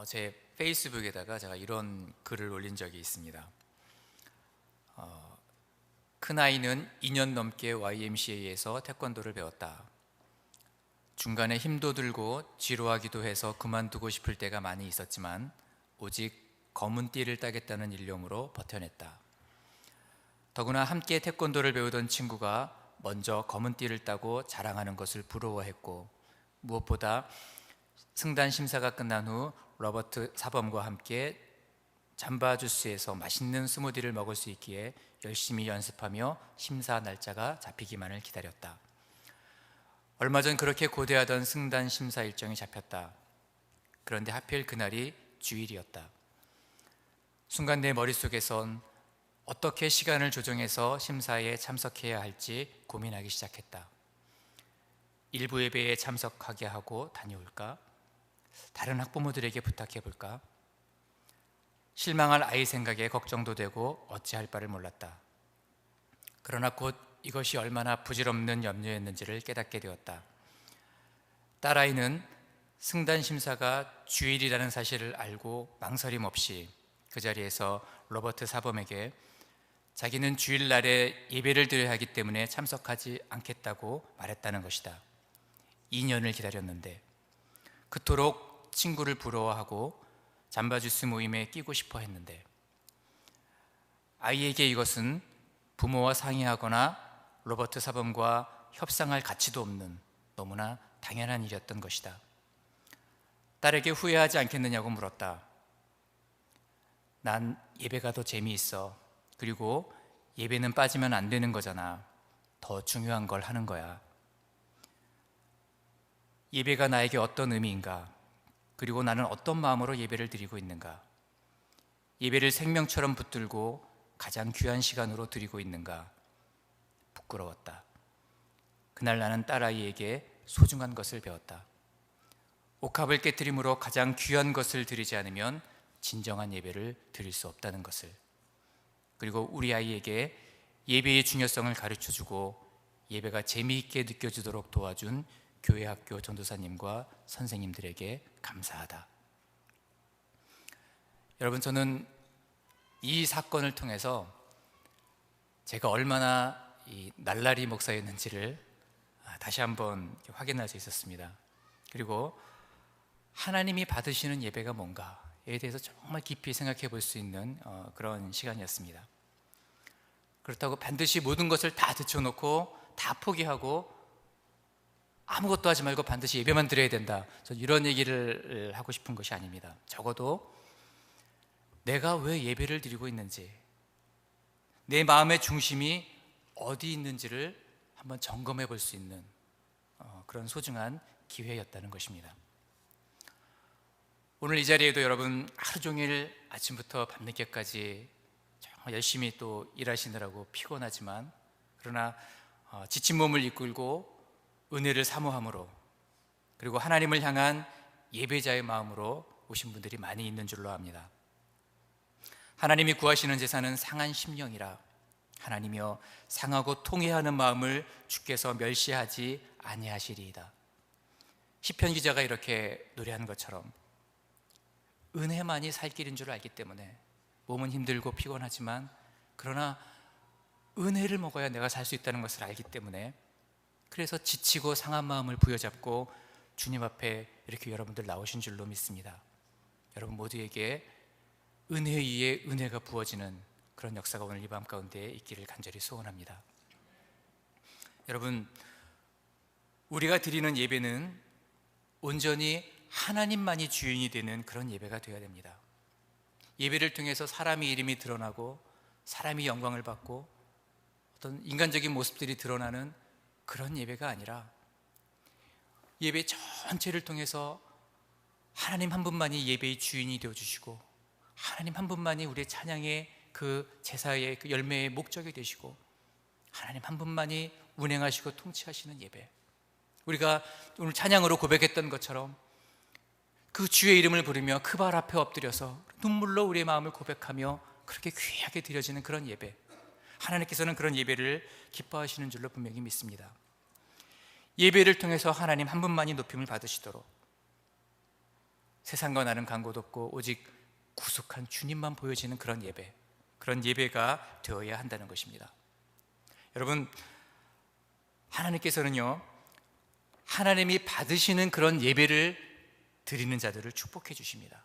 제 페이스북에다가 제가 이런 글을 올린 적이 있습니다. 큰아이는 2년 넘게 YMCA에서 태권도를 배웠다. 중간에 힘도 들고 지루하기도 해서 그만두고 싶을 때가 많이 있었지만 오직 검은 띠를 따겠다는 일념으로 버텨냈다. 더구나 함께 태권도를 배우던 친구가 먼저 검은 띠를 따고 자랑하는 것을 부러워했고, 무엇보다 승단 심사가 끝난 후 로버트 사범과 함께 잠바주스에서 맛있는 스무디를 먹을 수 있기에 열심히 연습하며 심사 날짜가 잡히기만을 기다렸다. 얼마 전 그렇게 고대하던 승단 심사 일정이 잡혔다. 그런데 하필 그날이 주일이었다. 순간 내 머릿속에선 어떻게 시간을 조정해서 심사에 참석해야 할지 고민하기 시작했다. 일부 예배에 참석하게 하고 다녀올까? 다른 학부모들에게 부탁해볼까? 실망할 아이 생각에 걱정도 되고 어찌할 바를 몰랐다. 그러나 곧 이것이 얼마나 부질없는 염려였는지를 깨닫게 되었다. 딸아이는 승단 심사가 주일이라는 사실을 알고 망설임 없이 그 자리에서 로버트 사범에게 자기는 주일날에 예배를 드려야 하기 때문에 참석하지 않겠다고 말했다는 것이다. 2년을 기다렸는데 그토록 친구를 부러워하고 잠바주스 모임에 끼고 싶어 했는데, 아이에게 이것은 부모와 상의하거나 로버트 사범과 협상할 가치도 없는 너무나 당연한 일이었던 것이다. 딸에게 후회하지 않겠느냐고 물었다. 난 예배가 더 재미있어. 그리고 예배는 빠지면 안 되는 거잖아. 더 중요한 걸 하는 거야. 예배가 나에게 어떤 의미인가? 그리고 나는 어떤 마음으로 예배를 드리고 있는가? 예배를 생명처럼 붙들고 가장 귀한 시간으로 드리고 있는가? 부끄러웠다. 그날 나는 딸아이에게 소중한 것을 배웠다. 옥합을 깨트림으로 가장 귀한 것을 드리지 않으면 진정한 예배를 드릴 수 없다는 것을, 그리고 우리 아이에게 예배의 중요성을 가르쳐주고 예배가 재미있게 느껴지도록 도와준 교회 학교 전도사님과 선생님들에게 감사하다. 여러분, 저는 이 사건을 통해서 제가 얼마나 날라리 목사였는지를 다시 한번 확인할 수 있었습니다. 그리고 하나님이 받으시는 예배가 뭔가에 대해서 정말 깊이 생각해 볼 수 있는 그런 시간이었습니다. 그렇다고 반드시 모든 것을 다 제쳐놓고 다 포기하고 아무것도 하지 말고 반드시 예배만 드려야 된다, 저는 이런 얘기를 하고 싶은 것이 아닙니다. 적어도 내가 왜 예배를 드리고 있는지, 내 마음의 중심이 어디 있는지를 한번 점검해 볼 수 있는 그런 소중한 기회였다는 것입니다. 오늘 이 자리에도 여러분 하루 종일 아침부터 밤늦게까지 정말 열심히 또 일하시느라고 피곤하지만, 그러나 지친 몸을 이끌고 은혜를 사모함으로, 그리고 하나님을 향한 예배자의 마음으로 오신 분들이 많이 있는 줄로 압니다. 하나님이 구하시는 제사는 상한 심령이라 하나님이여 상하고 통회하는 마음을 주께서 멸시하지 아니하시리이다. 시편 기자가 이렇게 노래한 것처럼 은혜만이 살 길인 줄 알기 때문에 몸은 힘들고 피곤하지만, 그러나 은혜를 먹어야 내가 살 수 있다는 것을 알기 때문에, 그래서 지치고 상한 마음을 부여잡고 주님 앞에 이렇게 여러분들 나오신 줄로 믿습니다. 여러분 모두에게 은혜 위에 은혜가 부어지는 그런 역사가 오늘 이 밤 가운데 있기를 간절히 소원합니다. 여러분, 우리가 드리는 예배는 온전히 하나님만이 주인이 되는 그런 예배가 되어야 됩니다. 예배를 통해서 사람의 이름이 드러나고 사람이 영광을 받고 어떤 인간적인 모습들이 드러나는 그런 예배가 아니라, 예배 전체를 통해서 하나님 한 분만이 예배의 주인이 되어주시고 하나님 한 분만이 우리의 찬양의 그 제사의 그 열매의 목적이 되시고 하나님 한 분만이 운행하시고 통치하시는 예배, 우리가 오늘 찬양으로 고백했던 것처럼 그 주의 이름을 부르며 그 발 앞에 엎드려서 눈물로 우리의 마음을 고백하며 그렇게 귀하게 드려지는 그런 예배, 하나님께서는 그런 예배를 기뻐하시는 줄로 분명히 믿습니다. 예배를 통해서 하나님 한 분만이 높임을 받으시도록 세상과 나는 간곳 없고 오직 구속한 주님만 보여지는 그런 예배, 그런 예배가 되어야 한다는 것입니다. 여러분, 하나님께서는요, 하나님이 받으시는 그런 예배를 드리는 자들을 축복해 주십니다.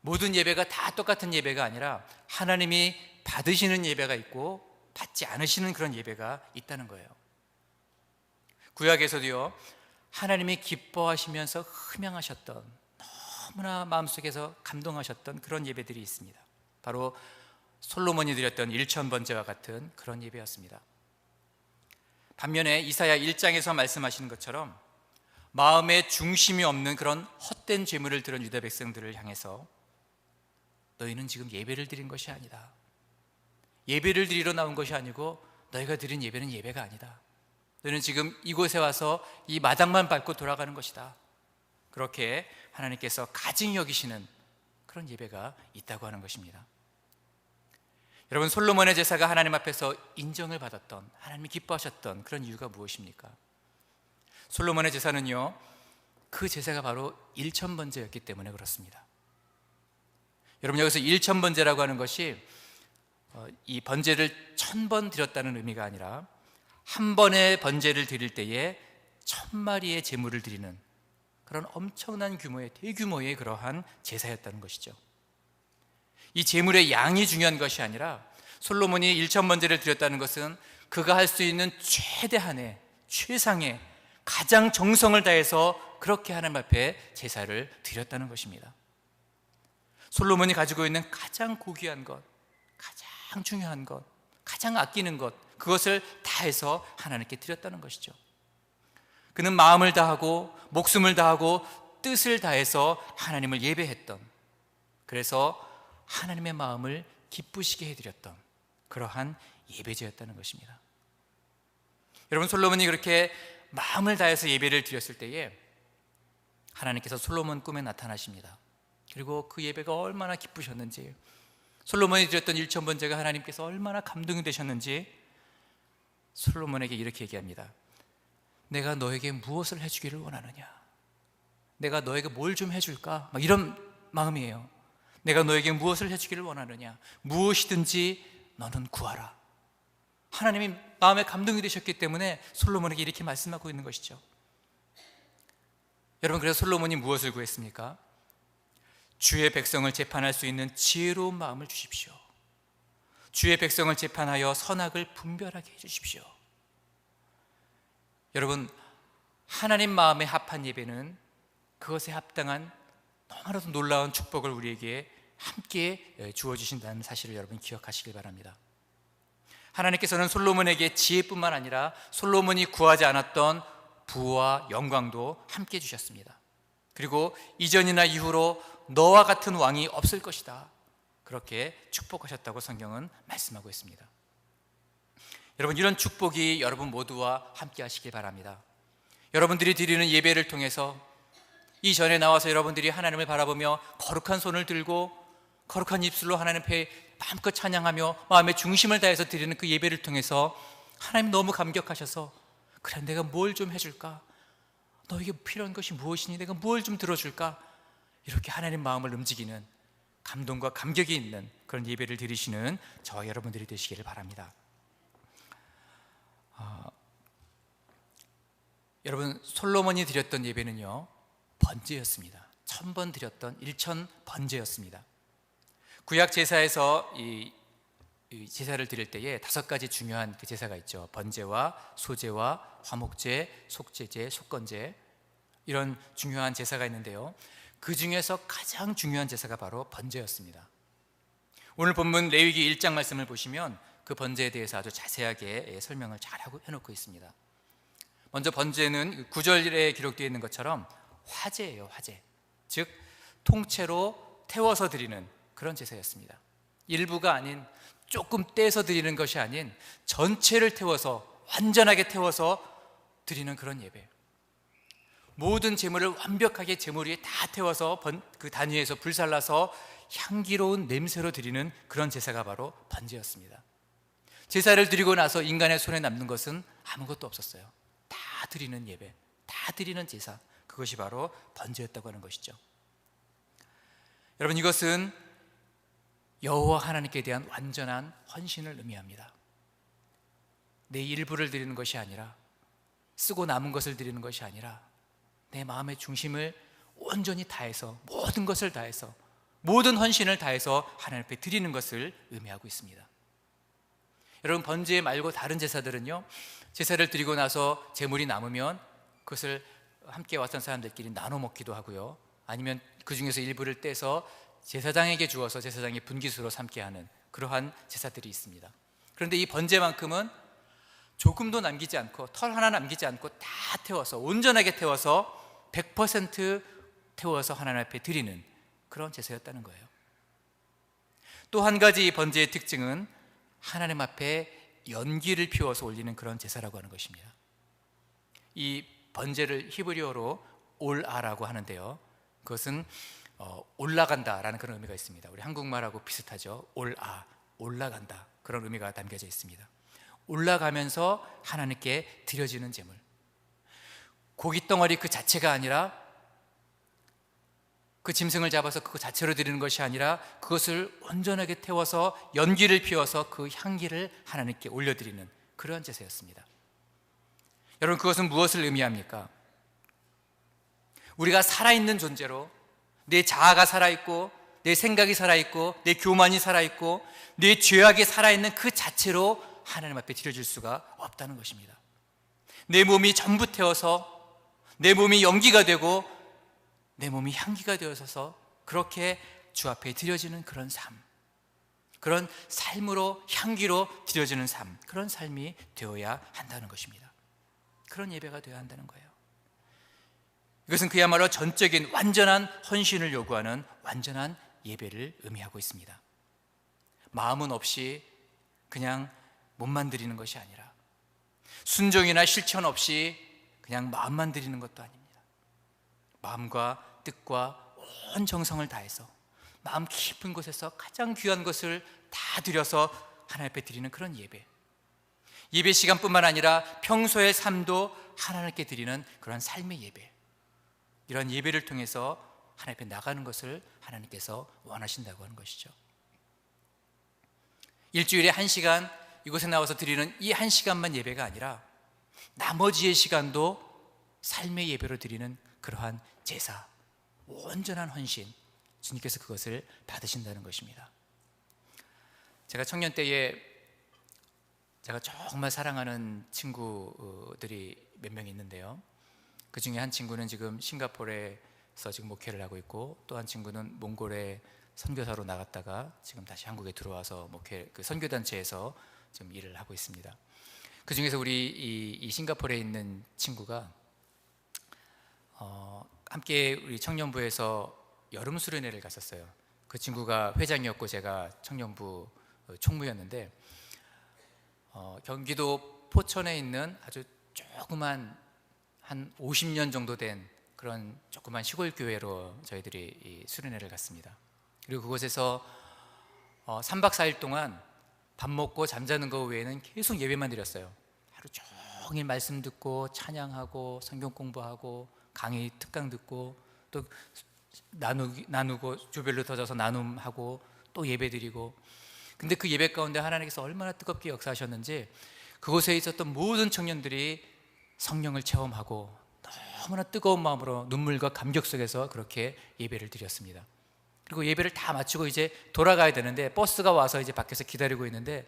모든 예배가 다 똑같은 예배가 아니라 하나님이 받으시는 예배가 있고 받지 않으시는 그런 예배가 있다는 거예요. 구약에서도요, 하나님이 기뻐하시면서 흠양하셨던, 너무나 마음속에서 감동하셨던 그런 예배들이 있습니다. 바로 솔로몬이 드렸던 일천번제와 같은 그런 예배였습니다. 반면에 이사야 1장에서 말씀하시는 것처럼 마음에 중심이 없는 그런 헛된 제물을 드린 유다 백성들을 향해서 너희는 지금 예배를 드린 것이 아니다. 예배를 드리러 나온 것이 아니고 너희가 드린 예배는 예배가 아니다. 너희는 지금 이곳에 와서 이 마당만 밟고 돌아가는 것이다. 그렇게 하나님께서 가증히 여기시는 그런 예배가 있다고 하는 것입니다. 여러분, 솔로몬의 제사가 하나님 앞에서 인정을 받았던, 하나님이 기뻐하셨던 그런 이유가 무엇입니까? 솔로몬의 제사는요, 그 제사가 바로 일천번제였기 때문에 그렇습니다. 여러분, 여기서 일천번제라고 하는 것이 이 번제를 1000번 드렸다는 의미가 아니라 한 번의 번제를 드릴 때에 1000마리의 제물을 드리는 그런 엄청난 규모의, 대규모의 그러한 제사였다는 것이죠. 이 제물의 양이 중요한 것이 아니라 솔로몬이 1000번제를 드렸다는 것은 그가 할 수 있는 최대한의, 최상의, 가장 정성을 다해서 그렇게 하나님 앞에 제사를 드렸다는 것입니다. 솔로몬이 가지고 있는 가장 고귀한 것, 가장 중요한 것, 가장 아끼는 것, 그것을 다해서 하나님께 드렸다는 것이죠. 그는 마음을 다하고 목숨을 다하고 뜻을 다해서 하나님을 예배했던, 그래서 하나님의 마음을 기쁘시게 해드렸던 그러한 예배제였다는 것입니다. 여러분, 솔로몬이 그렇게 마음을 다해서 예배를 드렸을 때에 하나님께서 솔로몬 꿈에 나타나십니다. 그리고 그 예배가 얼마나 기쁘셨는지, 솔로몬이 드렸던 일천번제가 하나님께서 얼마나 감동이 되셨는지 솔로몬에게 이렇게 얘기합니다. 내가 너에게 무엇을 해주기를 원하느냐? 내가 너에게 뭘 좀 해줄까? 막 이런 마음이에요. 내가 너에게 무엇을 해주기를 원하느냐? 무엇이든지 너는 구하라. 하나님이 마음에 감동이 되셨기 때문에 솔로몬에게 이렇게 말씀하고 있는 것이죠. 여러분, 그래서 솔로몬이 무엇을 구했습니까? 주의 백성을 재판할 수 있는 지혜로운 마음을 주십시오. 주의 백성을 재판하여 선악을 분별하게 해주십시오. 여러분, 하나님 마음에 합한 예배는 그것에 합당한 너무나도 놀라운 축복을 우리에게 함께 주어주신다는 사실을 여러분 기억하시길 바랍니다. 하나님께서는 솔로몬에게 지혜뿐만 아니라 솔로몬이 구하지 않았던 부와 영광도 함께 주셨습니다. 그리고 이전이나 이후로 너와 같은 왕이 없을 것이다, 그렇게 축복하셨다고 성경은 말씀하고 있습니다. 여러분, 이런 축복이 여러분 모두와 함께 하시길 바랍니다. 여러분들이 드리는 예배를 통해서 이전에 나와서 여러분들이 하나님을 바라보며 거룩한 손을 들고 거룩한 입술로 하나님 앞에 마음껏 찬양하며 마음의 중심을 다해서 드리는 그 예배를 통해서 하나님 너무 감격하셔서, 그래, 내가 뭘 좀 해줄까? 너에게 필요한 것이 무엇이니? 내가 뭘 좀 들어줄까? 이렇게 하나님 마음을 움직이는 감동과 감격이 있는 그런 예배를 드리시는 저와 여러분들이 되시기를 바랍니다. 여러분, 솔로몬이 드렸던 예배는요, 번제였습니다. 1000번 드렸던 일천번제였습니다. 구약 제사에서 이 제사를 드릴 때에 5가지 중요한 그 제사가 있죠. 번제와 소제와 화목제, 속제제, 속건제, 이런 중요한 제사가 있는데요, 그 중에서 가장 중요한 제사가 바로 번제였습니다. 오늘 본문 레위기 1장 말씀을 보시면 그 번제에 대해서 아주 자세하게 설명을 잘 해놓고 있습니다. 먼저 번제는 9절에 기록되어 있는 것처럼 화제예요, 화제. 즉 통째로 태워서 드리는 그런 제사였습니다. 일부가 아닌, 조금 떼서 드리는 것이 아닌 전체를 태워서, 완전하게 태워서 드리는 그런 예배. 모든 제물을 완벽하게 제물 위에 다 태워서 그 단위에서 불살라서 향기로운 냄새로 드리는 그런 제사가 바로 번제였습니다. 제사를 드리고 나서 인간의 손에 남는 것은 아무것도 없었어요. 다 드리는 예배, 다 드리는 제사, 그것이 바로 번제였다고 하는 것이죠. 여러분, 이것은 여호와 하나님께 대한 완전한 헌신을 의미합니다. 내 일부를 드리는 것이 아니라, 쓰고 남은 것을 드리는 것이 아니라, 내 마음의 중심을 온전히 다해서, 모든 것을 다해서, 모든 헌신을 다해서 하나님 앞에 드리는 것을 의미하고 있습니다. 여러분, 번제 말고 다른 제사들은요, 제사를 드리고 나서 제물이 남으면 그것을 함께 왔던 사람들끼리 나눠 먹기도 하고요, 아니면 그 중에서 일부를 떼서 제사장에게 주어서 제사장이 분깃으로 삼게 하는 그러한 제사들이 있습니다. 그런데 이 번제만큼은 조금도 남기지 않고, 털 하나 남기지 않고 다 태워서, 온전하게 태워서 100% 태워서 하나님 앞에 드리는 그런 제사였다는 거예요. 또 한 가지 이 번제의 특징은 하나님 앞에 연기를 피워서 올리는 그런 제사라고 하는 것입니다. 이 번제를 히브리어로 올아라고 하는데요, 그것은 올라간다라는 그런 의미가 있습니다. 우리 한국말하고 비슷하죠. 올아, 올라간다, 그런 의미가 담겨져 있습니다. 올라가면서 하나님께 드려지는 제물, 고기 덩어리 그 자체가 아니라, 그 짐승을 잡아서 그거 자체로 드리는 것이 아니라, 그것을 온전하게 태워서 연기를 피워서 그 향기를 하나님께 올려드리는 그러한 제사였습니다. 여러분, 그것은 무엇을 의미합니까? 우리가 살아있는 존재로, 내 자아가 살아있고, 내 생각이 살아있고, 내 교만이 살아있고, 내 죄악이 살아있는 그 자체로 하나님 앞에 드려질 수가 없다는 것입니다. 내 몸이 전부 태워서, 내 몸이 연기가 되고, 내 몸이 향기가 되어서 그렇게 주 앞에 드려지는 그런 삶, 그런 삶으로, 향기로 드려지는 삶, 그런 삶이 되어야 한다는 것입니다. 그런 예배가 되어야 한다는 거예요. 이것은 그야말로 전적인 완전한 헌신을 요구하는 완전한 예배를 의미하고 있습니다. 마음은 없이 그냥 몸만 드리는 것이 아니라, 순종이나 실천 없이 그냥 마음만 드리는 것도 아닙니다. 마음과 뜻과 온 정성을 다해서 마음 깊은 곳에서 가장 귀한 것을 다 드려서 하나님 앞에 드리는 그런 예배, 예배 시간뿐만 아니라 평소의 삶도 하나님께 드리는 그런 삶의 예배, 이런 예배를 통해서 하나님 앞에 나가는 것을 하나님께서 원하신다고 하는 것이죠. 일주일에 1시간 이곳에 나와서 드리는 이 1시간만 예배가 아니라 나머지의 시간도 삶의 예배로 드리는 그러한 제사, 온전한 헌신, 주님께서 그것을 받으신다는 것입니다. 제가 청년 때에 제가 정말 사랑하는 친구들이 몇 명 있는데요, 그 중에 한 친구는 지금 싱가포르에서 지금 목회를 하고 있고, 또 한 친구는 몽골에 선교사로 나갔다가 지금 다시 한국에 들어와서 목회, 그 선교단체에서 지금 일을 하고 있습니다. 그 중에서 우리 이 싱가포르에 있는 친구가 함께 우리 청년부에서 여름 수련회를 갔었어요. 그 친구가 회장이었고 제가 청년부 총무였는데, 경기도 포천에 있는 아주 조그만, 한 50년 정도 된 그런 조그만 시골 교회로 저희들이 이 수련회를 갔습니다. 그리고 그곳에서 3박 4일 동안 밥 먹고 잠자는 거 외에는 계속 예배만 드렸어요. 하루 종일 말씀 듣고 찬양하고 성경 공부하고 강의 특강 듣고, 또 나누고 조별로 터져서 나눔하고 또 예배 드리고. 근데 그 예배 가운데 하나님께서 얼마나 뜨겁게 역사하셨는지, 그곳에 있었던 모든 청년들이 성령을 체험하고 너무나 뜨거운 마음으로 눈물과 감격 속에서 그렇게 예배를 드렸습니다. 그리고 예배를 다 마치고 이제 돌아가야 되는데 버스가 와서 이제 밖에서 기다리고 있는데,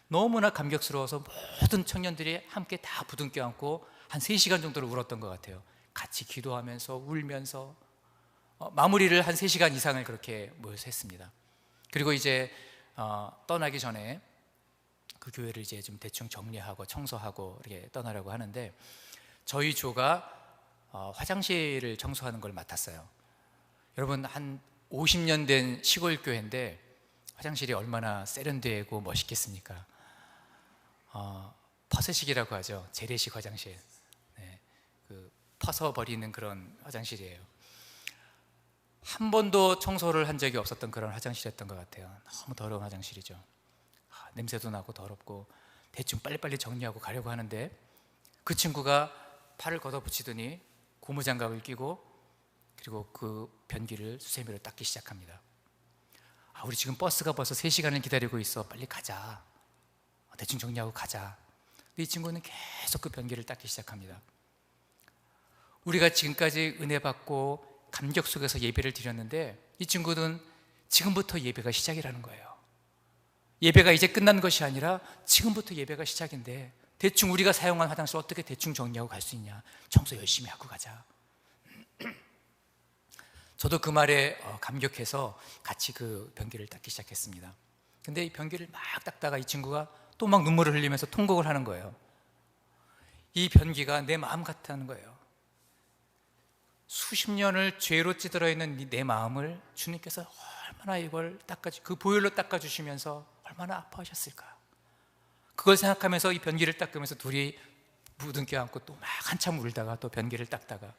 너무나 감격스러워서 모든 청년들이 함께 다 부둥켜 안고 한 3시간 정도를 울었던 것 같아요. 같이 기도하면서 울면서 마무리를 한 3시간 이상을 그렇게 모여서 했습니다. 그리고 이제 떠나기 전에 그 교회를 이제 좀 대충 정리하고 청소하고 이렇게 떠나려고 하는데, 저희 조가 화장실을 청소하는 걸 맡았어요. 여러분, 한 50년 된 시골 교회인데 화장실이 얼마나 세련되고 멋있겠습니까? 퍼세식이라고 하죠. 재래식 화장실. 네, 그 퍼서 버리는 그런 화장실이에요. 한 번도 청소를 한 적이 없었던 그런 화장실이었던 것 같아요. 너무 더러운 화장실이죠. 냄새도 나고 더럽고, 대충 빨리빨리 정리하고 가려고 하는데 그 친구가 팔을 걷어붙이더니 고무장갑을 끼고, 그리고 그 변기를 수세미로 닦기 시작합니다. 우리 지금 버스가 벌써 3시간을 기다리고 있어. 빨리 가자. 대충 정리하고 가자. 근데 이 친구는 계속 그 변기를 닦기 시작합니다. 우리가 지금까지 은혜 받고 감격 속에서 예배를 드렸는데 이 친구는 지금부터 예배가 시작이라는 거예요. 예배가 이제 끝난 것이 아니라 지금부터 예배가 시작인데 대충 우리가 사용한 화장실 어떻게 대충 정리하고 갈 수 있냐. 청소 열심히 하고 가자. 저도 그 말에 감격해서 같이 그 변기를 닦기 시작했습니다. 근데 이 변기를 막 닦다가 이 친구가 또 막 눈물을 흘리면서 통곡을 하는 거예요. 이 변기가 내 마음 같다는 거예요. 수십 년을 죄로 찌들어 있는 내 마음을 주님께서 얼마나 이걸 그 보혈로 닦아주시면서 얼마나 아파하셨을까. 그걸 생각하면서 이 변기를 닦으면서 둘이 부둥켜 안고 또 막 한참 울다가 또 변기를 닦다가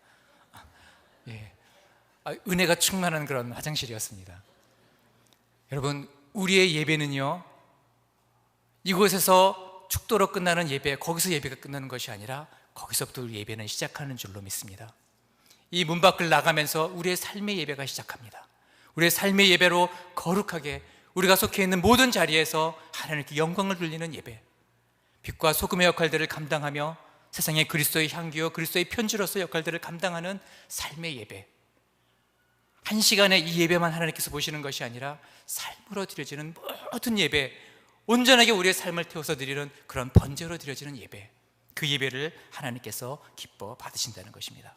은혜가 충만한 그런 화장실이었습니다. 여러분, 우리의 예배는요, 이곳에서 축도로 끝나는 예배, 거기서 예배가 끝나는 것이 아니라 거기서부터 우리 예배는 시작하는 줄로 믿습니다. 이 문 밖을 나가면서 우리의 삶의 예배가 시작합니다. 우리의 삶의 예배로 거룩하게 우리가 속해 있는 모든 자리에서 하나님께 영광을 돌리는 예배, 빛과 소금의 역할들을 감당하며 세상에 그리스도의 향기요 그리스도의 편지로서 역할들을 감당하는 삶의 예배. 한 시간에 이 예배만 하나님께서 보시는 것이 아니라 삶으로 드려지는 모든 예배, 온전하게 우리의 삶을 태워서 드리는 그런 번제로 드려지는 예배, 그 예배를 하나님께서 기뻐 받으신다는 것입니다.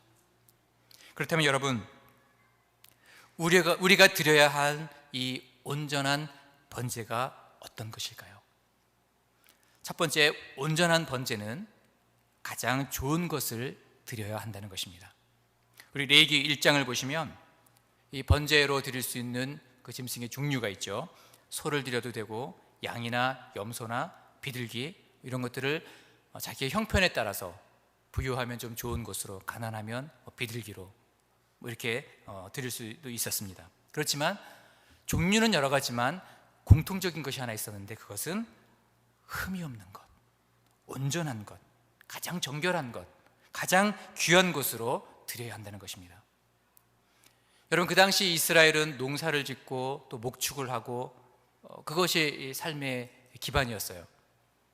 그렇다면 여러분, 우리가 드려야 할 이 온전한 번제가 어떤 것일까요? 첫 번째, 온전한 번제는 가장 좋은 것을 드려야 한다는 것입니다. 우리 레위기 1장을 보시면 이 번제로 드릴 수 있는 그 짐승의 종류가 있죠. 소를 드려도 되고 양이나 염소나 비둘기 이런 것들을 자기의 형편에 따라서 부유하면 좀 좋은 것으로, 가난하면 비둘기로 이렇게 드릴 수도 있었습니다. 그렇지만 종류는 여러 가지만 공통적인 것이 하나 있었는데 그것은 흠이 없는 것, 온전한 것, 가장 정결한 것, 가장 귀한 것으로 드려야 한다는 것입니다. 여러분, 그 당시 이스라엘은 농사를 짓고 또 목축을 하고 그것이 삶의 기반이었어요.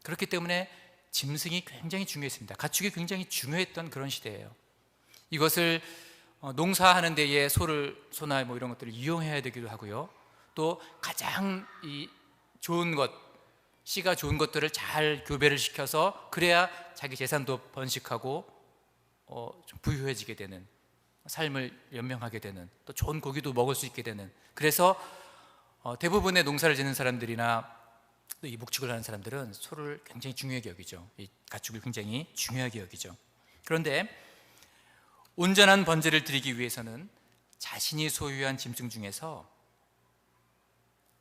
그렇기 때문에 짐승이 굉장히 중요했습니다. 가축이 굉장히 중요했던 그런 시대예요. 이것을 농사하는 데에 소나 뭐 이런 것들을 이용해야 되기도 하고요. 또 가장 좋은 것, 씨가 좋은 것들을 잘 교배를 시켜서 그래야 자기 재산도 번식하고 좀 부유해지게 되는, 삶을 연명하게 되는, 또 좋은 고기도 먹을 수 있게 되는. 그래서 대부분의 농사를 짓는 사람들이나 또 이 목축을 하는 사람들은 소를 굉장히 중요하게 여기죠. 이 가축을 굉장히 중요하게 여기죠. 그런데 온전한 번제를 드리기 위해서는 자신이 소유한 짐승 중에서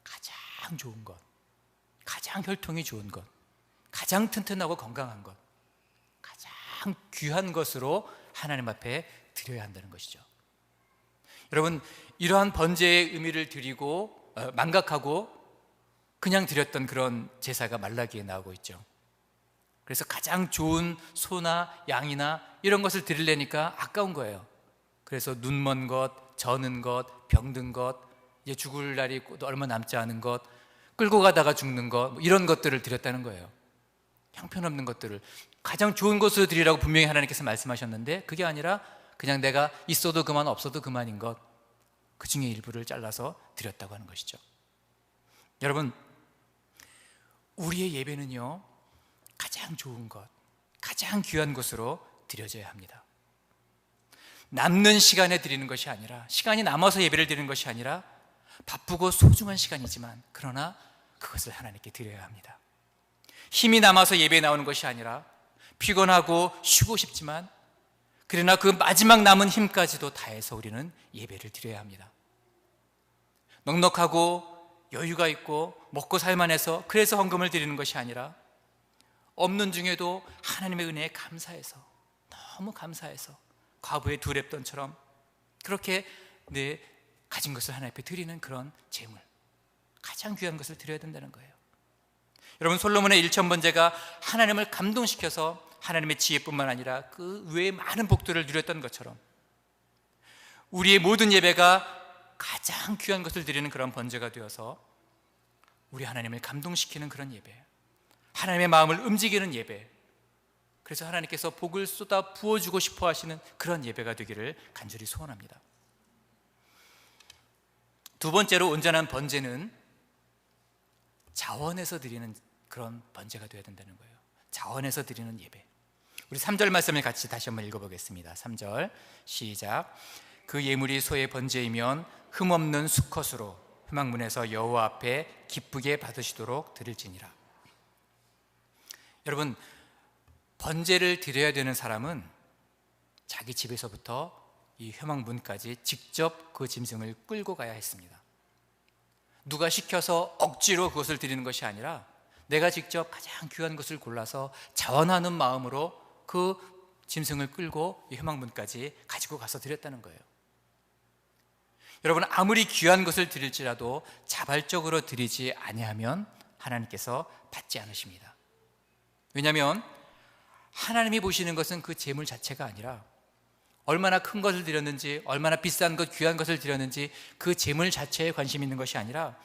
가장 좋은 것, 가장 혈통이 좋은 것, 가장 튼튼하고 건강한 것, 가장 귀한 것으로 하나님 앞에 드려야 한다는 것이죠. 여러분, 이러한 번제의 의미를 드리고 망각하고 그냥 드렸던 그런 제사가 말라기에 나오고 있죠. 그래서 가장 좋은 소나 양이나 이런 것을 드리려니까 아까운 거예요. 그래서 눈먼 것, 저는 것, 병든 것, 이제 죽을 날이 얼마 남지 않은 것, 끌고 가다가 죽는 것, 이런 것들을 드렸다는 거예요. 형편없는 것들을 가장 좋은 것으로 드리라고 분명히 하나님께서 말씀하셨는데 그게 아니라 그냥 내가 있어도 그만 없어도 그만인 것, 그 중에 일부를 잘라서 드렸다고 하는 것이죠. 여러분, 우리의 예배는요, 가장 좋은 것, 가장 귀한 것으로 드려져야 합니다. 남는 시간에 드리는 것이 아니라, 시간이 남아서 예배를 드리는 것이 아니라 바쁘고 소중한 시간이지만 그러나 그것을 하나님께 드려야 합니다. 힘이 남아서 예배에 나오는 것이 아니라 피곤하고 쉬고 싶지만 그러나 그 마지막 남은 힘까지도 다해서 우리는 예배를 드려야 합니다. 넉넉하고 여유가 있고 먹고 살만해서 그래서 헌금을 드리는 것이 아니라 없는 중에도 하나님의 은혜에 감사해서, 너무 감사해서 과부의 두 렙돈처럼 그렇게 내 가진 것을 하나님 앞에 드리는 그런 재물, 가장 귀한 것을 드려야 된다는 거예요. 여러분, 솔로몬의 1,000번제가 하나님을 감동시켜서 하나님의 지혜뿐만 아니라 그 외에 많은 복들을 누렸던 것처럼 우리의 모든 예배가 가장 귀한 것을 드리는 그런 번제가 되어서 우리 하나님을 감동시키는 그런 예배, 하나님의 마음을 움직이는 예배, 그래서 하나님께서 복을 쏟아 부어주고 싶어 하시는 그런 예배가 되기를 간절히 소원합니다. 두 번째로, 온전한 번제는 자원해서 드리는 그런 번제가 되어야 된다는 거예요. 자원해서 드리는 예배. 우리 3절 말씀을 같이 다시 한번 읽어보겠습니다. 3절 시작. 그 예물이 소의 번제이면 흠없는 수컷으로 회막문에서 여호와 앞에 기쁘게 받으시도록 드릴지니라. 여러분, 번제를 드려야 되는 사람은 자기 집에서부터 이 회막문까지 직접 그 짐승을 끌고 가야 했습니다. 누가 시켜서 억지로 그것을 드리는 것이 아니라 내가 직접 가장 귀한 것을 골라서 자원하는 마음으로 그 짐승을 끌고 이 회막문까지 가지고 가서 드렸다는 거예요. 여러분, 아무리 귀한 것을 드릴지라도 자발적으로 드리지 아니하면 하나님께서 받지 않으십니다. 왜냐하면 하나님이 보시는 것은 그 제물 자체가 아니라 얼마나 큰 것을 드렸는지, 얼마나 비싼 것, 귀한 것을 드렸는지 그 제물 자체에 관심이 있는 것이 아니라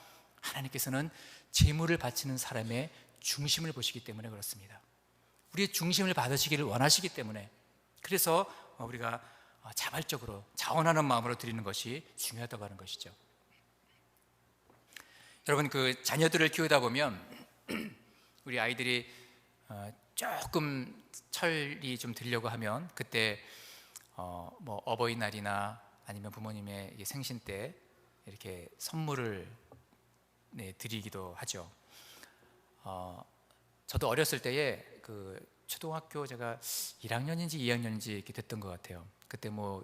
하나님께서는 제물을 바치는 사람의 중심을 보시기 때문에 그렇습니다. 우리의 중심을 받으시기를 원하시기 때문에, 그래서 우리가 자발적으로 자원하는 마음으로 드리는 것이 중요하다고 하는 것이죠. 여러분, 그 자녀들을 키우다 보면 우리 아이들이 조금 철이 좀 들려고 하면 그때 뭐 어버이날이나 아니면 부모님의 생신 때 이렇게 선물을 드리기도 하죠. 저도 어렸을 때에 그 초등학교 제가 1학년인지 2학년인지 이렇게 됐던 것 같아요. 그때 뭐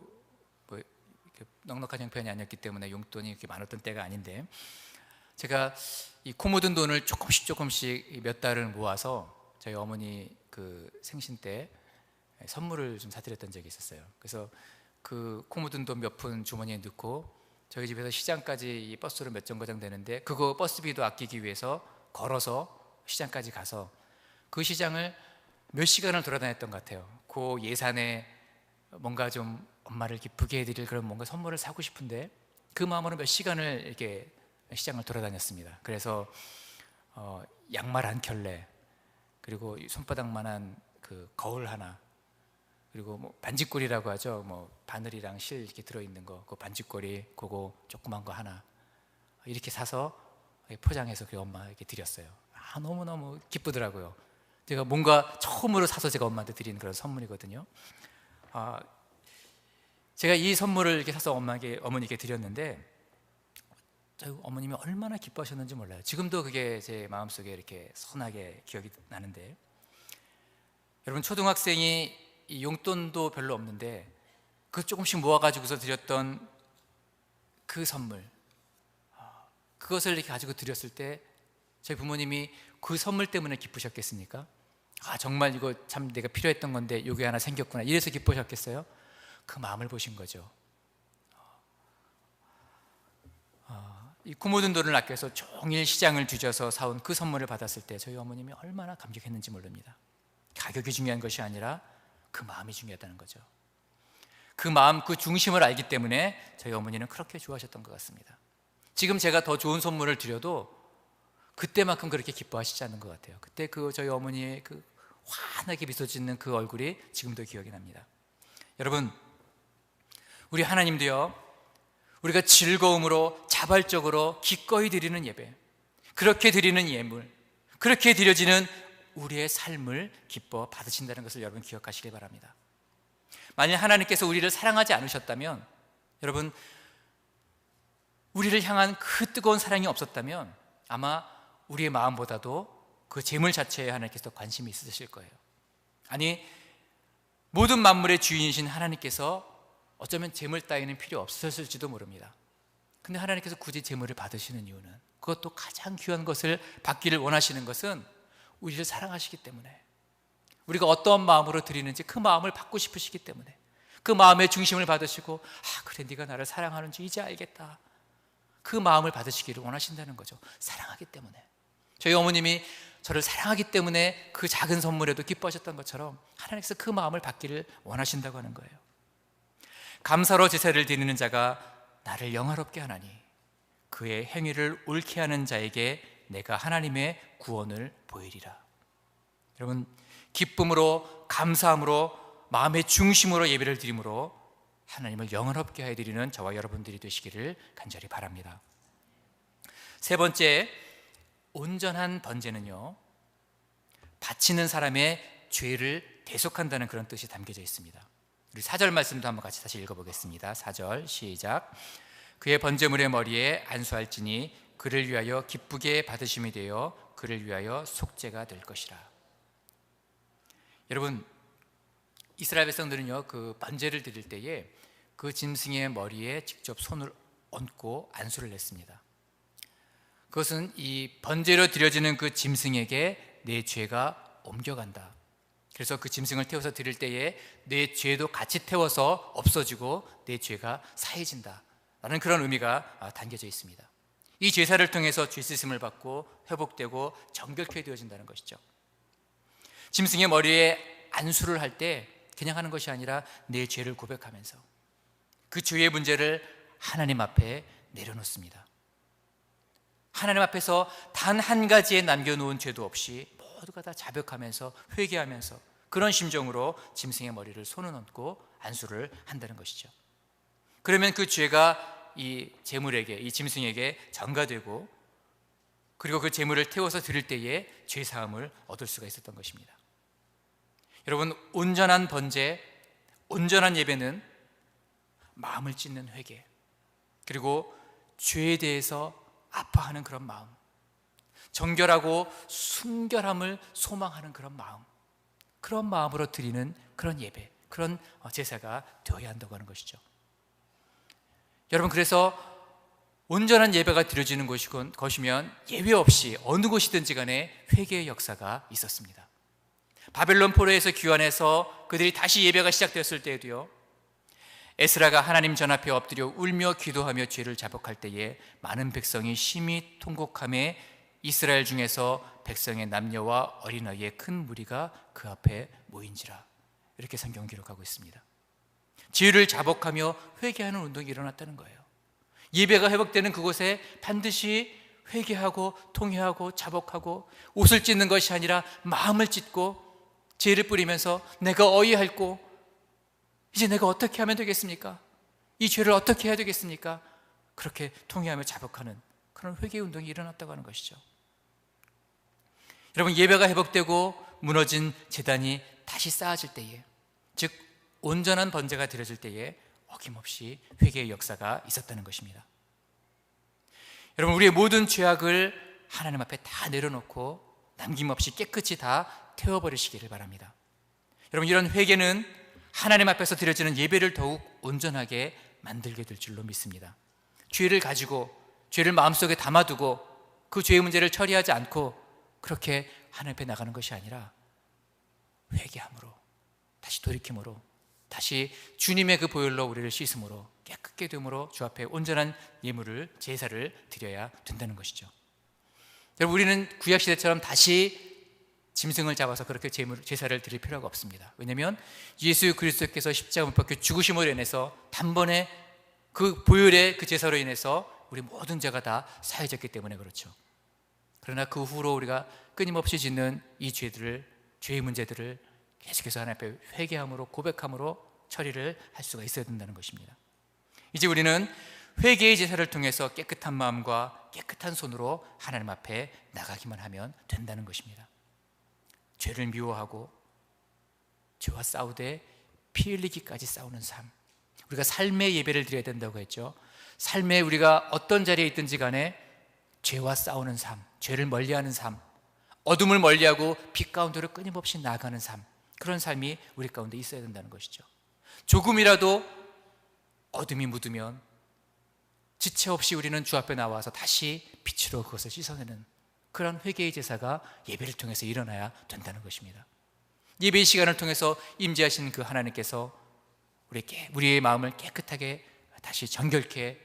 이렇게 넉넉한 형편이 아니었기 때문에 용돈이 이렇게 많았던 때가 아닌데, 제가 이 코 묻은 돈을 조금씩 몇 달을 모아서 저희 어머니 그 생신 때 선물을 좀 사드렸던 적이 있었어요. 그래서 그 코 묻은 돈 몇 푼 주머니에 넣고 저희 집에서 시장까지 이 버스로 몇 정거장 되는데 그거 버스비도 아끼기 위해서 걸어서 시장까지 가서 그 시장을 몇 시간을 돌아다녔던 것 같아요. 그 예산에 뭔가 좀 엄마를 기쁘게 해드릴 그런 뭔가 선물을 사고 싶은데 그 마음으로 몇 시간을 이렇게 시장을 돌아다녔습니다. 그래서 양말 한 켤레, 그리고 손바닥만한 그 거울 하나, 그리고 뭐 반지꼬리라고 하죠. 뭐 바늘이랑 실 이렇게 들어있는 거, 그 반지꼬리 그거 조그만 거 하나 이렇게 사서 포장해서 그 엄마에게 드렸어요. 너무너무 기쁘더라고요. 제가 뭔가 처음으로 사서 제가 엄마한테 드린 그런 선물이거든요. 제가 이 선물을 이렇게 사서 어머니께 드렸는데 저희 어머님이 얼마나 기뻐하셨는지 몰라요. 지금도 그게 제 마음속에 이렇게 선하게 기억이 나는데, 여러분, 초등학생이 이 용돈도 별로 없는데 그 조금씩 모아가지고서 드렸던 그 선물, 그것을 이렇게 가지고 드렸을 때 저희 부모님이 그 선물 때문에 기쁘셨겠습니까? 정말 이거 참 내가 필요했던 건데 이게 하나 생겼구나, 이래서 기쁘셨겠어요? 그 마음을 보신 거죠. 이 코 묻은 돈을 아껴서 종일 시장을 뒤져서 사온 그 선물을 받았을 때 저희 어머님이 얼마나 감격했는지 모릅니다. 가격이 중요한 것이 아니라 그 마음이 중요하다는 거죠. 그 마음, 그 중심을 알기 때문에 저희 어머니는 그렇게 좋아하셨던 것 같습니다. 지금 제가 더 좋은 선물을 드려도 그때만큼 그렇게 기뻐하시지 않는 것 같아요. 그때 그 저희 어머니의 그 환하게 미소 짓는 그 얼굴이 지금도 기억이 납니다. 여러분, 우리 하나님도요, 우리가 즐거움으로 자발적으로 기꺼이 드리는 예배, 그렇게 드리는 예물, 그렇게 드려지는 우리의 삶을 기뻐 받으신다는 것을 여러분 기억하시길 바랍니다. 만약 하나님께서 우리를 사랑하지 않으셨다면, 여러분, 우리를 향한 그 뜨거운 사랑이 없었다면 아마 우리의 마음보다도 그 재물 자체에 하나님께서 관심이 있으실 거예요. 아니, 모든 만물의 주인이신 하나님께서 어쩌면 재물 따위는 필요 없으셨을지도 모릅니다. 근데 하나님께서 굳이 재물을 받으시는 이유는, 그것도 가장 귀한 것을 받기를 원하시는 것은 우리를 사랑하시기 때문에, 우리가 어떤 마음으로 드리는지 그 마음을 받고 싶으시기 때문에, 그 마음의 중심을 받으시고 그래 네가 나를 사랑하는지 이제 알겠다, 그 마음을 받으시기를 원하신다는 거죠. 사랑하기 때문에. 저희 어머님이 저를 사랑하기 때문에 그 작은 선물에도 기뻐하셨던 것처럼 하나님께서 그 마음을 받기를 원하신다고 하는 거예요. 감사로 제사를 드리는 자가 나를 영화롭게 하나니 그의 행위를 옳게 하는 자에게 내가 하나님의 구원을 보이리라. 여러분, 기쁨으로 감사함으로 마음의 중심으로 예배를 드림으로 하나님을 영원롭게 해드리는 저와 여러분들이 되시기를 간절히 바랍니다. 세 번째, 온전한 번제는요, 바치는 사람의 죄를 대속한다는 그런 뜻이 담겨져 있습니다. 우리 4절 말씀도 한번 같이 다시 읽어보겠습니다. 4절 시작. 그의 번제물의 머리에 안수할지니 그를 위하여 기쁘게 받으심이 되어 그를 위하여 속죄가 될 것이라. 여러분, 이스라엘 백성들은요, 그 번제를 드릴 때에 그 짐승의 머리에 직접 손을 얹고 안수를 냈습니다. 그것은 이 번제로 드려지는 그 짐승에게 내 죄가 옮겨간다. 그래서 그 짐승을 태워서 드릴 때에 내 죄도 같이 태워서 없어지고 내 죄가 사해진다 라는 그런 의미가 담겨져 있습니다. 이 제사를 통해서 죄 씻음을 받고 회복되고 정결케 되어진다는 것이죠. 짐승의 머리에 안수를 할 때 그냥 하는 것이 아니라 내 죄를 고백하면서 그 죄의 문제를 하나님 앞에 내려놓습니다. 하나님 앞에서 단 한 가지에 남겨놓은 죄도 없이 모두가 다 자백하면서 회개하면서 그런 심정으로 짐승의 머리를 손을 얹고 안수를 한다는 것이죠. 그러면 그 죄가 이 제물에게, 이 짐승에게 전가되고 그리고 그 제물을 태워서 드릴 때에 죄 사함을 얻을 수가 있었던 것입니다. 여러분, 온전한 번제, 온전한 예배는 마음을 찢는 회개, 그리고 죄에 대해서 아파하는 그런 마음, 정결하고 순결함을 소망하는 그런 마음, 그런 마음으로 드리는 그런 예배, 그런 제사가 되어야 한다고 하는 것이죠. 여러분, 그래서 온전한 예배가 드려지는 것이면 예외 없이 어느 곳이든지 간에 회개의 역사가 있었습니다. 바벨론 포로에서 귀환해서 그들이 다시 예배가 시작되었을 때에도요, 에스라가 하나님 전 앞에 엎드려 울며 기도하며 죄를 자복할 때에 많은 백성이 심히 통곡하며 이스라엘 중에서 백성의 남녀와 어린아이의 큰 무리가 그 앞에 모인지라. 이렇게 성경은 기록하고 있습니다. 죄를 자복하며 회개하는 운동이 일어났다는 거예요. 예배가 회복되는 그곳에 반드시 회개하고 통회하고 자복하고 옷을 찢는 것이 아니라 마음을 찢고 죄를 뿌리면서 내가 어이할고 이제 내가 어떻게 하면 되겠습니까? 이 죄를 어떻게 해야 되겠습니까? 그렇게 통회하며 자복하는 그런 회개 운동이 일어났다고 하는 것이죠. 여러분, 예배가 회복되고 무너진 제단이 다시 쌓아질 때에, 즉 온전한 번제가 드려질 때에 어김없이 회개의 역사가 있었다는 것입니다. 여러분, 우리의 모든 죄악을 하나님 앞에 다 내려놓고 남김없이 깨끗이 다 태워버리시기를 바랍니다. 여러분, 이런 회개는 하나님 앞에서 드려지는 예배를 더욱 온전하게 만들게 될 줄로 믿습니다. 죄를 가지고 죄를 마음속에 담아두고 그 죄의 문제를 처리하지 않고 그렇게 하나님 앞에 나가는 것이 아니라 회개함으로, 다시 돌이킴으로, 다시 주님의 그 보혈로 우리를 씻음으로 깨끗게 됨으로 주 앞에 온전한 예물을, 제사를 드려야 된다는 것이죠. 여러분, 우리는 구약시대처럼 다시 짐승을 잡아서 그렇게 제사를 드릴 필요가 없습니다. 왜냐하면 예수 그리스도께서 십자가 못 박혀 죽으심으로 인해서 단번에 그 보혈의 그 제사로 인해서 우리 모든 죄가 다 사해졌기 때문에 그렇죠. 그러나 그 후로 우리가 끊임없이 짓는 이 죄들을, 죄의 문제들을 계속해서 하나님 앞에 회개함으로, 고백함으로 처리를 할 수가 있어야 된다는 것입니다. 이제 우리는 회개의 제사를 통해서 깨끗한 마음과 깨끗한 손으로 하나님 앞에 나가기만 하면 된다는 것입니다. 죄를 미워하고 죄와 싸우되 피 흘리기까지 싸우는 삶, 우리가 삶의 예배를 드려야 된다고 했죠. 삶에 우리가 어떤 자리에 있든지 간에 죄와 싸우는 삶, 죄를 멀리하는 삶, 어둠을 멀리하고 빛 가운데로 끊임없이 나아가는 삶, 그런 삶이 우리 가운데 있어야 된다는 것이죠. 조금이라도 어둠이 묻으면 지체 없이 우리는 주 앞에 나와서 다시 빛으로 그것을 씻어내는 그런 회개의 제사가 예배를 통해서 일어나야 된다는 것입니다. 예배의 시간을 통해서 임재하신 그 하나님께서 우리의 마음을 깨끗하게 다시 정결케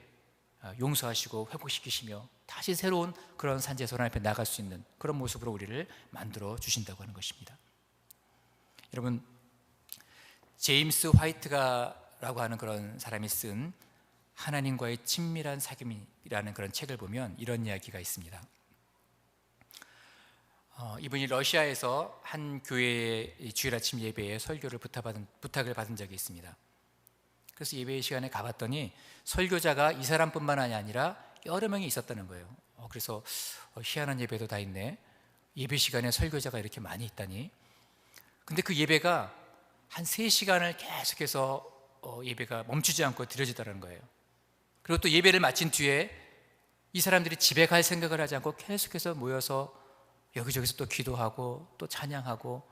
용서하시고 회복시키시며 다시 새로운 그런 산제소 하나님 앞에 나갈 수 있는 그런 모습으로 우리를 만들어 주신다고 하는 것입니다. 여러분, 제임스 화이트가라고 하는 그런 사람이 쓴 하나님과의 친밀한 사귐이라는 그런 책을 보면 이런 이야기가 있습니다. 이분이 러시아에서 한 교회의 주일 아침 예배에 설교를 부탁을 받은 적이 있습니다. 그래서 예배 시간에 가봤더니 설교자가 이 사람뿐만 아니라 여러 명이 있었다는 거예요. 그래서 희한한 예배도 다 있네. 예배 시간에 설교자가 이렇게 많이 있다니. 근데 그 예배가 한 3시간을 계속해서 예배가 멈추지 않고 드려지더라는 거예요. 그리고 또 예배를 마친 뒤에 이 사람들이 집에 갈 생각을 하지 않고 계속해서 모여서 여기저기서 또 기도하고 또 찬양하고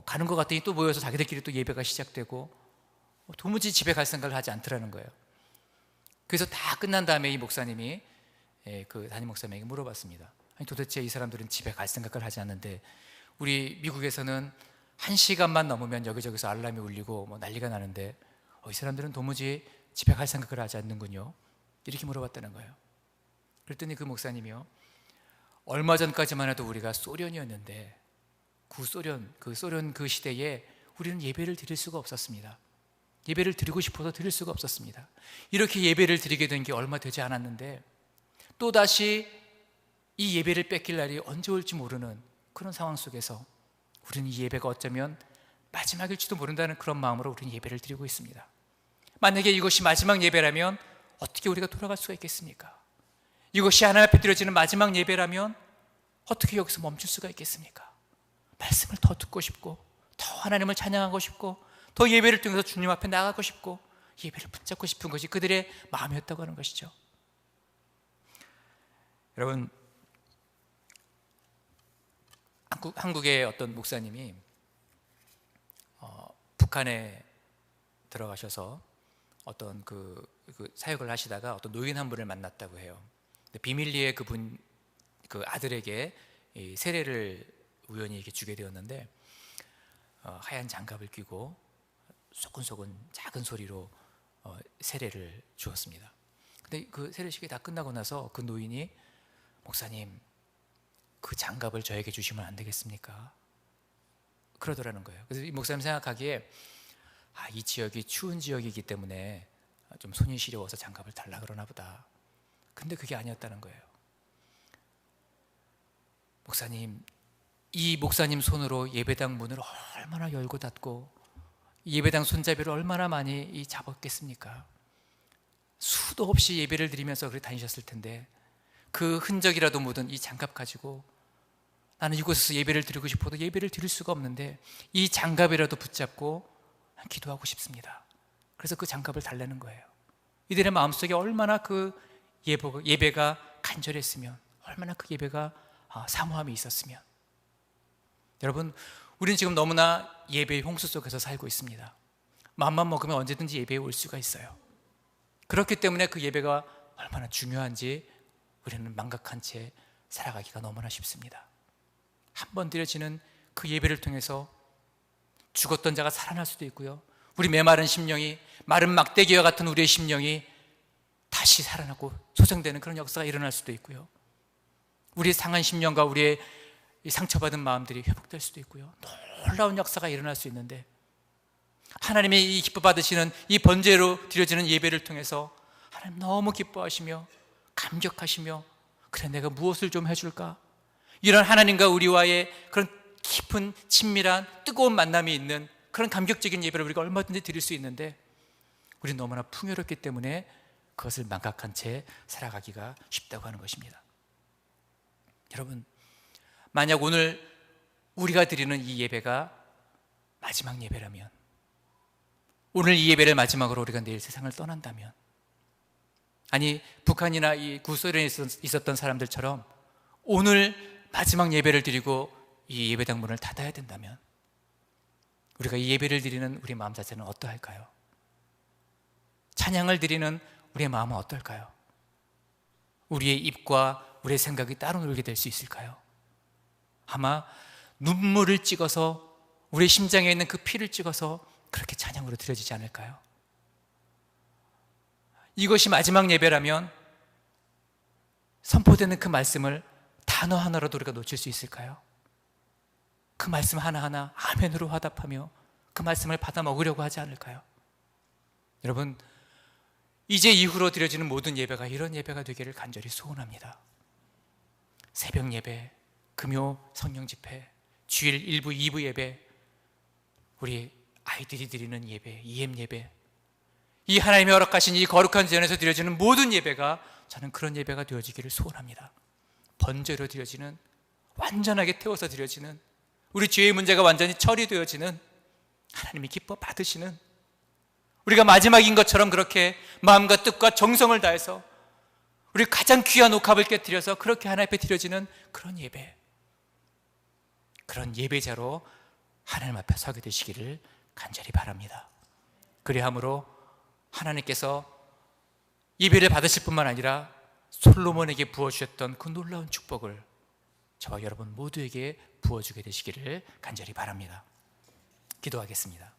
가는 것 같더니 또 모여서 자기들끼리 또 예배가 시작되고 도무지 집에 갈 생각을 하지 않더라는 거예요. 그래서 다 끝난 다음에 이 목사님이 그 담임 목사님에게 물어봤습니다. 아니, 도대체 이 사람들은 집에 갈 생각을 하지 않는데 우리 미국에서는 1시간만 넘으면 여기저기서 알람이 울리고 난리가 나는데 이 사람들은 도무지 집에 갈 생각을 하지 않는군요. 이렇게 물어봤다는 거예요. 그랬더니 그 목사님이요, 얼마 전까지만 해도 우리가 소련이었는데 소련 그 시대에 우리는 예배를 드릴 수가 없었습니다. 예배를 드리고 싶어도 드릴 수가 없었습니다. 이렇게 예배를 드리게 된 게 얼마 되지 않았는데 또다시 이 예배를 뺏길 날이 언제 올지 모르는 그런 상황 속에서 우리는 이 예배가 어쩌면 마지막일지도 모른다는 그런 마음으로 우리는 예배를 드리고 있습니다. 만약에 이것이 마지막 예배라면 어떻게 우리가 돌아갈 수가 있겠습니까? 이것이 하나님 앞에 드려지는 마지막 예배라면 어떻게 여기서 멈출 수가 있겠습니까? 말씀을 더 듣고 싶고 더 하나님을 찬양하고 싶고 더 예배를 통해서 주님 앞에 나가고 싶고 예배를 붙잡고 싶은 것이 그들의 마음이었다고 하는 것이죠. 여러분, 한국의 어떤 목사님이 북한에 들어가셔서 어떤 그 사역을 하시다가 어떤 노인 한 분을 만났다고 해요. 비밀리에 그 아들에게 이 세례를 우연히 이렇게 주게 되었는데 하얀 장갑을 끼고 소근소근 작은 소리로 세례를 주었습니다. 근데 그 세례식이 다 끝나고 나서 그 노인이 목사님, 그 장갑을 저에게 주시면 안 되겠습니까? 그러더라는 거예요. 그래서 이 목사님 생각하기에 이 지역이 추운 지역이기 때문에 좀 손이 시려워서 장갑을 달라 그러나 보다. 근데 그게 아니었다는 거예요. 목사님, 이 목사님 손으로 예배당 문을 얼마나 열고 닫고 예배당 손잡이를 얼마나 많이 잡았겠습니까? 수도 없이 예배를 드리면서 그렇게 다니셨을 텐데 그 흔적이라도 묻은 이 장갑 가지고 나는 이곳에서 예배를 드리고 싶어도 예배를 드릴 수가 없는데 이 장갑이라도 붙잡고 기도하고 싶습니다. 그래서 그 장갑을 달라는 거예요. 이들의 마음속에 얼마나 그 예배가 간절했으면, 얼마나 그 예배가 사모함이 있었으면. 여러분, 우리는 지금 너무나 예배의 홍수 속에서 살고 있습니다. 마음만 먹으면 언제든지 예배에 올 수가 있어요. 그렇기 때문에 그 예배가 얼마나 중요한지 우리는 망각한 채 살아가기가 너무나 쉽습니다. 한 번 드려지는 그 예배를 통해서 죽었던 자가 살아날 수도 있고요, 우리 메마른 심령이, 마른 막대기와 같은 우리의 심령이 다시 살아나고 소생되는 그런 역사가 일어날 수도 있고요, 우리의 상한 심령과 우리의 상처받은 마음들이 회복될 수도 있고요, 놀라운 역사가 일어날 수 있는데 하나님의 이 기뻐 받으시는 이 번제로 드려지는 예배를 통해서 하나님 너무 기뻐하시며 감격하시며, 그래 내가 무엇을 좀 해줄까, 이런 하나님과 우리와의 그런 깊은 친밀한 뜨거운 만남이 있는 그런 감격적인 예배를 우리가 얼마든지 드릴 수 있는데 우리는 너무나 풍요롭기 때문에 그것을 망각한 채 살아가기가 쉽다고 하는 것입니다. 여러분, 만약 오늘 우리가 드리는 이 예배가 마지막 예배라면, 오늘 이 예배를 마지막으로 우리가 내일 세상을 떠난다면, 아니 북한이나 이 구소련에 있었던 사람들처럼 오늘 마지막 예배를 드리고 이 예배당 문을 닫아야 된다면 우리가 이 예배를 드리는 우리 마음 자체는 어떠할까요? 찬양을 드리는 우리의 마음은 어떨까요? 우리의 입과 우리의 생각이 따로 놀게 될 수 있을까요? 아마 눈물을 찍어서, 우리의 심장에 있는 그 피를 찍어서 그렇게 찬양으로 드려지지 않을까요? 이것이 마지막 예배라면 선포되는 그 말씀을 단어 하나로도 우리가 놓칠 수 있을까요? 그 말씀 하나하나 아멘으로 화답하며 그 말씀을 받아 먹으려고 하지 않을까요? 여러분, 이제 이후로 드려지는 모든 예배가 이런 예배가 되기를 간절히 소원합니다. 새벽 예배, 금요 성령 집회, 주일 1부, 2부 예배, 우리 아이들이 드리는 예배, EM 예배, 이 하나님의 허락하신 이 거룩한 자연에서 드려지는 모든 예배가 저는 그런 예배가 되어지기를 소원합니다. 번제로 드려지는, 완전하게 태워서 드려지는, 우리 죄의 문제가 완전히 처리되어지는, 하나님이 기뻐 받으시는, 우리가 마지막인 것처럼 그렇게 마음과 뜻과 정성을 다해서 우리 가장 귀한 옥합을 깨뜨려서 그렇게 하나님 앞에 드려지는 그런 예배, 그런 예배자로 하나님 앞에 서게 되시기를 간절히 바랍니다. 그리함으로 하나님께서 예배를 받으실 뿐만 아니라 솔로몬에게 부어주셨던 그 놀라운 축복을 저와 여러분 모두에게 부어주게 되시기를 간절히 바랍니다. 기도하겠습니다.